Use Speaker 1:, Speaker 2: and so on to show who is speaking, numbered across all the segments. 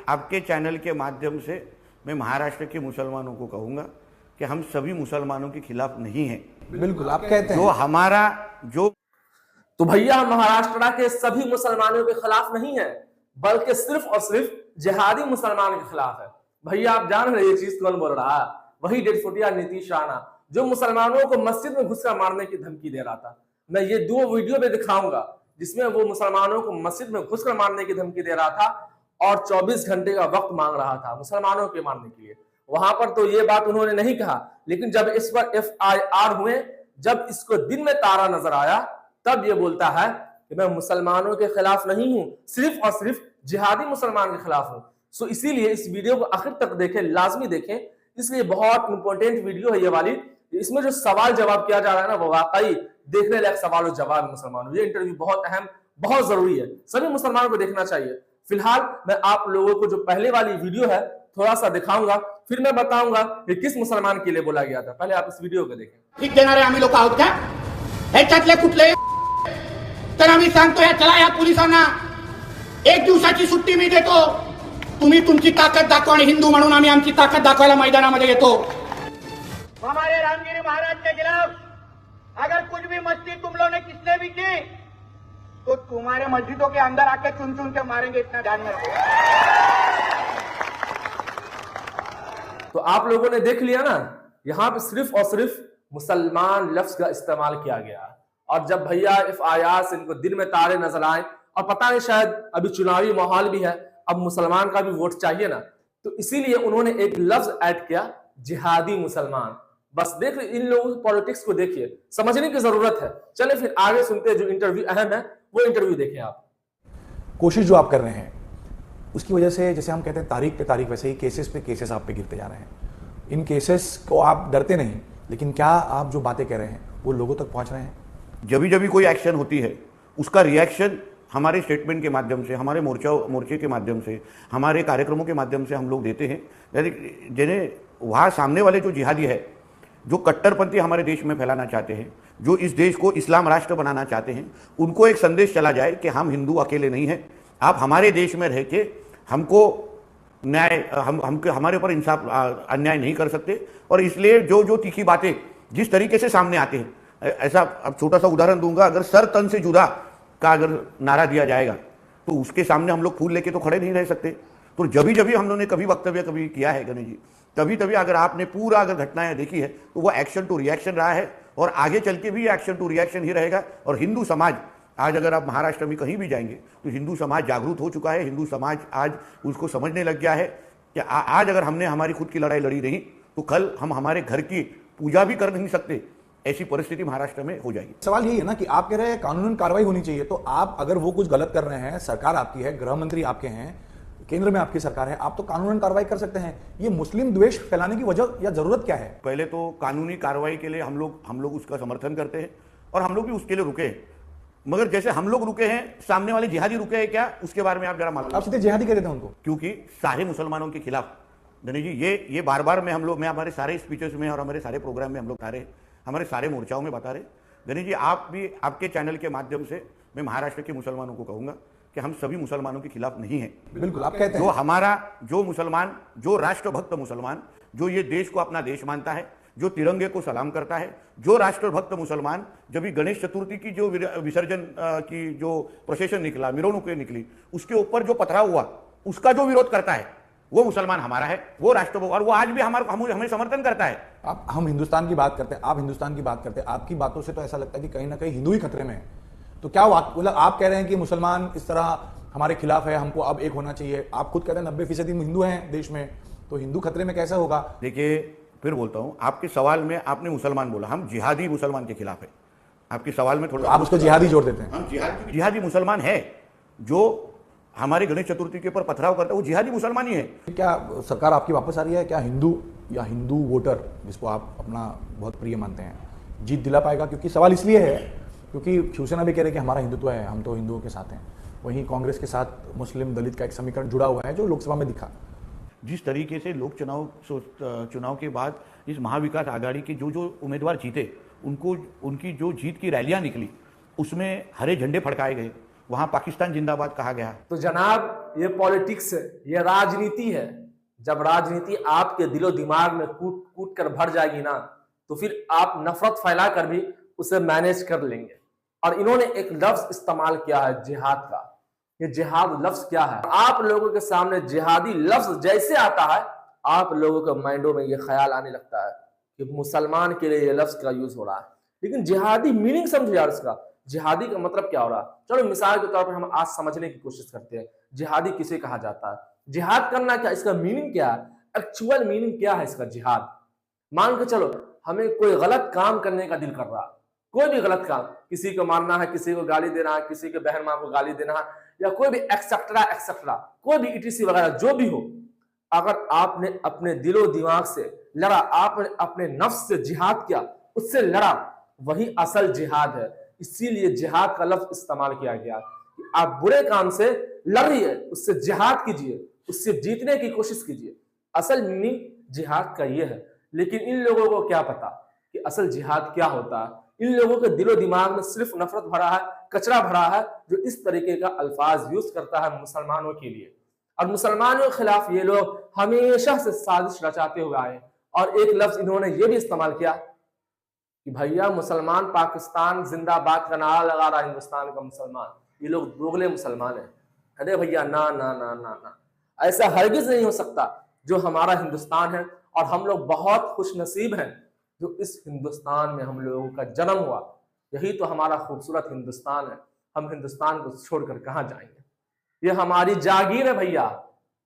Speaker 1: आपके चैनल के माध्यम से मैं महाराष्ट्र के मुसलमानों को कहूँगा कि हम सभी मुसलमानों के खिलाफ नहीं हैं।
Speaker 2: बिल्कुल आप कहते हैं
Speaker 1: जो हमारा जो
Speaker 3: तो भैया हम महाराष्ट्र के सभी मुसलमानों के खिलाफ नहीं है, बल्कि सिर्फ और सिर्फ जिहादी मुसलमान के खिलाफ है। भैया आप जान रहे ये चीज कौन बोल रहा है? वही डेढ़फुटिया नीतीश राणा, जो मुसलमानों को मस्जिद में घुसकर मारने की धमकी दे रहा था। मैं ये 2 वीडियो में दिखाऊंगा जिसमें वो मुसलमानों को मस्जिद में घुसकर मारने की धमकी दे रहा था और 24 घंटे का वक्त मांग रहा था मुसलमानों के मारने के लिए। वहां पर तो ये बात उन्होंने नहीं कहा, लेकिन जब इस पर FIR हुए, जब इसको दिन में तारा नजर आया, तब ये बोलता है कि मैं मुसलमानों के खिलाफ नहीं हूं, सिर्फ और सिर्फ जिहादी मुसलमान के खिलाफ हूं। सो इसीलिए इस वीडियो को आखिर तक देखें, लाजमी देखें, इसलिए बहुत इंपॉर्टेंट वीडियो है ये वाली। इसमें जो सवाल जवाब किया जा रहा है ना, वो वाकई देखने लायक सवाल और जवाब मुसलमानों। ये इंटरव्यू बहुत अहम, बहुत जरूरी है, सभी मुसलमानों को देखना चाहिए। फिलहाल मैं आप लोगों को जो पहले वाली वीडियो है थोड़ा सा दिखाऊंगा, फिर मैं बताऊंगा कि किस मुसलमान के लिए बोला गया था। पहले आप इस वीडियो को देखें।
Speaker 4: ठीक देणारे आम्ही लोक आहोत का? ह्याच्यातले कुठले? तर आम्ही सांगतोय चला या पोलिसांना 1 दिवसाची सुट्टी मी देतो, तुम्ही तुमची ताकद दाखवा आणि हिंदू म्हणून आम्ही आमची ताकद दाखवायला मैदानामध्ये येतो। हमारे रामगिरी महाराज के खिलाफ अगर कुछ भी मस्ती तुम लोगों ने किसने भी की तो तुम्हारे मस्जिदों के अंदर आके चुन चुन के मारेंगे, इतना ध्यान में रखो।
Speaker 3: तो आप लोगों ने देख लिया ना, यहां पे सिर्फ और सिर्फ मुसलमान लफ्ज का इस्तेमाल किया गया। और जब भैया FIR से इनको दिन में तारे नजर आए, और पता नहीं शायद अभी चुनावी माहौल भी है, अब मुसलमान का भी वोट चाहिए ना, तो इसीलिए उन्होंने एक लफ्ज ऐड किया, जिहादी मुसलमान। बस देख इन लोगों की पॉलिटिक्स को देखिए, समझने की जरूरत है। चले फिर आगे सुनते हैं, जो इंटरव्यू अहम है वो इंटरव्यू देखें आप।
Speaker 2: कोशिश जो आप कर रहे हैं उसकी वजह से, जैसे हम कहते हैं तारीख पे तारीख, वैसे ही केसेस पे केसेस आप पे गिरते जा रहे हैं। इन केसेस को आप डरते नहीं, लेकिन क्या आप जो बातें कह रहे हैं वो लोगों तक पहुंच रहे हैं?
Speaker 1: जब भी कोई एक्शन होती है उसका रिएक्शन हमारे स्टेटमेंट के माध्यम से, हमारे मोर्चे के माध्यम से, हमारे कार्यक्रमों के माध्यम से हम लोग देते हैं। जिन्हें वहाँ सामने वाले जो जिहादी है, जो कट्टरपंथी हमारे देश में फैलाना चाहते हैं, जो इस देश को इस्लाम राष्ट्र बनाना चाहते हैं, उनको एक संदेश चला जाए कि हम हिंदू अकेले नहीं हैं। आप हमारे देश में रह के हमको न्याय, हमारे ऊपर इंसाफ अन्याय नहीं कर सकते। और इसलिए जो तीखी बातें जिस तरीके से सामने आते हैं, ऐसा अब छोटा सा उदाहरण दूंगा, अगर सर तन से जुदा का अगर नारा दिया जाएगा तो उसके सामने हम लोग फूल लेके तो खड़े नहीं रह सकते। तो जब हम लोगों ने कभी वक्तव्य कभी किया है गणेश जी, तभी अगर आपने पूरा अगर घटनाएं देखी है तो वो एक्शन टू रिएक्शन रहा है, और आगे चल के भी एक्शन टू रिएक्शन ही रहेगा। और हिंदू समाज आज, अगर आप महाराष्ट्र में कहीं भी जाएंगे तो हिंदू समाज जागरूक हो चुका है। हिंदू समाज आज उसको समझने लग गया है कि आज अगर हमने हमारी खुद की लड़ाई लड़ी नहीं तो कल हम हमारे घर की पूजा भी कर नहीं सकते, ऐसी परिस्थिति महाराष्ट्र में हो जाएगी।
Speaker 2: सवाल यही है ना कि आप कह रहे हैं कानूनन कार्रवाई होनी चाहिए, तो आप अगर वो कुछ गलत कर रहे हैं, सरकार आपकी है, गृह मंत्री आपके हैं, केंद्र में आपकी सरकार है, आप तो कानूनन कार्रवाई कर सकते हैं। ये मुस्लिम द्वेष फैलाने की वजह या जरूरत क्या है?
Speaker 1: पहले तो कानूनी कार्रवाई के लिए हम लोग उसका समर्थन करते हैं और हम लोग भी उसके लिए रुके हैं। मगर जैसे हम लोग रुके हैं, सामने वाले जिहादी रुके हैं क्या, उसके बारे में आप जरा मालूम।
Speaker 2: आप सीधे जिहादी कह देते हैं उनको,
Speaker 1: क्योंकि सारे मुसलमानों के खिलाफ गणेश जी ये बार मैं हमारे सारे स्पीचेस में और हमारे सारे प्रोग्राम में हम लोग बता रहे, हमारे सारे मोर्चाओं में बता रहे। गणेश जी, आप भी आपके चैनल के माध्यम से मैं महाराष्ट्र के मुसलमानों को कहूंगा कि हम सभी मुसलमानों के खिलाफ नहीं हैं।
Speaker 2: बिल्कुल आप कहते हैं।
Speaker 1: जो हमारा जो मुसलमान, जो राष्ट्रभक्त मुसलमान, जो ये देश को अपना देश मानता है, जो तिरंगे को सलाम करता है, जो राष्ट्रभक्त मुसलमान जब गणेश चतुर्थी की जो विसर्जन की जो प्रोसेशन निकला, मिरवणुकें निकली, उसके ऊपर जो पथराव हुआ, उसका जो विरोध करता है वो मुसलमान हमारा है, वो राष्ट्रभक्त, और वो आज भी हमें समर्थन करता है।
Speaker 2: हम हिंदुस्तान की बात करते हैं, आप हिंदुस्तान की बात करते हैं, आपकी बातों से तो ऐसा लगता है कि कहीं ना कहीं हिंदू ही खतरे में है। तो क्या मतलब आप कह रहे हैं कि मुसलमान इस तरह हमारे खिलाफ है, हमको अब एक होना चाहिए? आप खुद कहते हैं 90% हिंदू हैं देश में, तो हिंदू खतरे में कैसे होगा?
Speaker 1: देखिए, फिर बोलता हूं, आपके सवाल में आपने मुसलमान बोला, हम जिहादी मुसलमान के खिलाफ है। आपके सवाल में थोड़ा
Speaker 2: आप उसको जिहादी जोड़ देते हैं।
Speaker 1: हम जिहादी मुसलमान है, जो हमारे गणेश चतुर्थी के ऊपर पथराव करता है, वो जिहादी मुसलमान ही है।
Speaker 2: क्या सरकार आपकी वापस आ रही है? क्या हिंदू या हिंदू वोटर, जिसको आप अपना बहुत प्रिय मानते हैं, जीत दिला पाएगा? क्योंकि सवाल इसलिए है क्योंकि शिवसेना भी कह रहे कि हमारा हिंदुत्व है, हम तो हिंदुओं के साथ हैं, वहीं कांग्रेस के साथ मुस्लिम दलित का एक समीकरण जुड़ा हुआ है जो लोकसभा में दिखा।
Speaker 1: जिस तरीके से लोग चुनाव के बाद इस महाविकास आघाड़ी के जो उम्मीदवार जीते, उनकी जो जीत की रैलियां निकली, उसमें हरे झंडे फड़काए गए, वहां पाकिस्तान जिंदाबाद कहा गया।
Speaker 3: तो जनाब ये पॉलिटिक्स है, ये राजनीति है। जब राजनीति आपके दिलो दिमाग में कूट कूट कर भर जाएगी ना, तो फिर आप नफरत फैला कर भी उसे मैनेज कर लेंगे। और इन्होंने एक लफ्ज इस्तेमाल किया है जिहाद का। ये जिहाद लफ्ज क्या है? आप लोगों के सामने जिहादी लफ्ज जैसे आता है, आप लोगों के माइंडों में ये ख्याल आने लगता है कि मुसलमान के लिए ये लफ्ज का यूज हो रहा है। लेकिन जिहादी मीनिंग समझो यार इसका। जिहादी का मतलब क्या हो रहा है? चलो मिसाल के तौर पर हम आज समझने की कोशिश करते हैं जिहादी किसे कहा जाता है। जिहाद करना क्या, इसका मीनिंग क्या है, एक्चुअल मीनिंग क्या है इसका जिहाद। मान के चलो हमें कोई गलत काम करने का दिल कर रहा है, कोई भी गलत काम, किसी को मारना है, किसी को गाली देना है, किसी के बहन माँ को गाली देना है, या कोई भी एक्सेट्रा एक्सेट्रा, कोई भी इटीसी वगैरह जो भी हो, अगर आपने अपने दिलो दिमाग से लड़ा, आपने अपने नफ्स से जिहाद किया, उससे लड़ा, वही असल जिहाद है। इसीलिए जिहाद का लफ्ज इस्तेमाल किया गया कि आप बुरे काम से लड़िए, उससे जिहाद कीजिए, उससे जीतने की कोशिश कीजिए। असल मीनिंग जिहाद का ये है। लेकिन इन लोगों को क्या पता कि असल जिहाद क्या होता है। इन लोगों के दिलो दिमाग में सिर्फ नफरत भरा है, कचरा भरा है, जो इस तरीके का अल्फाज यूज करता है मुसलमानों के लिए। और मुसलमानों के खिलाफ ये लोग हमेशा से साजिश रचाते हुए आए। और एक लफ्ज इन्होंने ये भी इस्तेमाल किया कि भैया मुसलमान पाकिस्तान जिंदाबाद का नारा लगा रहा है हिंदुस्तान का मुसलमान, ये लोग दोगले मुसलमान हैं। अरे भैया ना ना ना ना ना, ऐसा हरगिज नहीं हो सकता। जो हमारा हिंदुस्तान है, और हम लोग बहुत खुश नसीब हैं जो इस हिंदुस्तान में हम लोगों का जन्म हुआ। यही तो हमारा खूबसूरत हिंदुस्तान है। हम हिंदुस्तान को छोड़कर कहाँ जाएंगे? ये हमारी जागीर है भैया।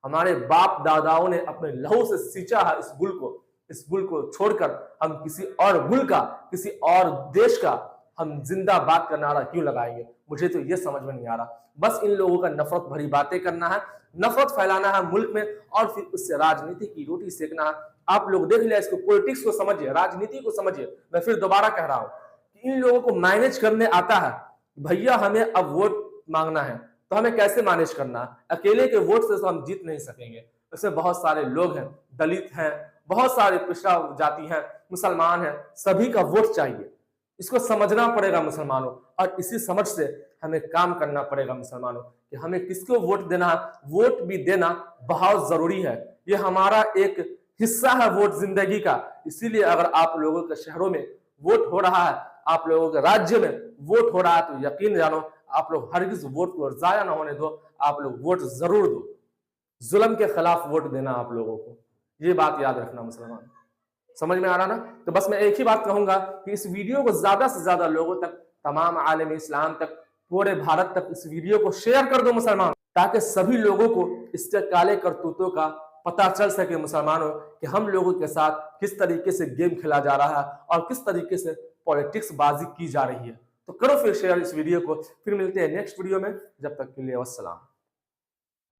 Speaker 3: हमारे बाप दादाओं ने अपने लहू से सींचा है इस गुल को। इस गुल को छोड़कर हम किसी और गुल का, किसी और देश का हम जिंदाबाद का नारा क्यों लगाएंगे? मुझे तो ये समझ में नहीं आ रहा। बस इन लोगों का नफरत भरी बातें करना है, नफरत फैलाना है मुल्क में, और फिर उससे राजनीति की रोटी सेकना है। आप लोग देख लिया, इसको पॉलिटिक्स को समझिए, राजनीति को समझिए। मैं फिर दोबारा कह रहा हूं कि इन लोगों को मैनेज करने आता है। भैया हमें अब वोट मांगना है, तो हमें कैसे मैनेज करना है? अकेले के वोट से तो हम जीत नहीं सकेंगे। इसमें बहुत सारे लोग हैं, दलित हैं, बहुत सारे पिछड़ा जाति हैं, मुसलमान हैं, सभी का वोट चाहिए। इसको समझना पड़ेगा मुसलमानों, और इसी समझ से हमें काम करना पड़ेगा मुसलमानों कि हमें किसको वोट देना है। वोट भी देना बहुत जरूरी है। ये हमारा एक हिस्सा है वोट जिंदगी का। इसीलिए अगर आप लोगों के शहरों में वोट हो रहा है, आप लोगों के राज्य में वोट हो रहा है, तो यकीन जानो आप लोग हरगिज वोट को जाया ना होने दो। आप लोग वोट जरूर दो। जुल्म के खिलाफ वोट देना आप लोगों को, ये बात याद रखना मुसलमान। समझ में आ रहा ना? तो बस मैं एक ही बात कहूंगा कि इस वीडियो को ज्यादा से ज्यादा लोगों तक, तमाम आलम इस्लाम तक, पूरे भारत तक इस वीडियो को शेयर कर दो मुसलमान, ताकि सभी लोगों को इसके काले करतूतों का पता चल सके मुसलमानों कि हम लोगों के साथ किस तरीके से गेम खेला जा रहा है और किस तरीके से पॉलिटिक्स बाजी की जा रही है। तो करो फिर शेयर इस वीडियो को। फिर मिलते हैं नेक्स्ट वीडियो में। जब तक के लिए वस्सलाम।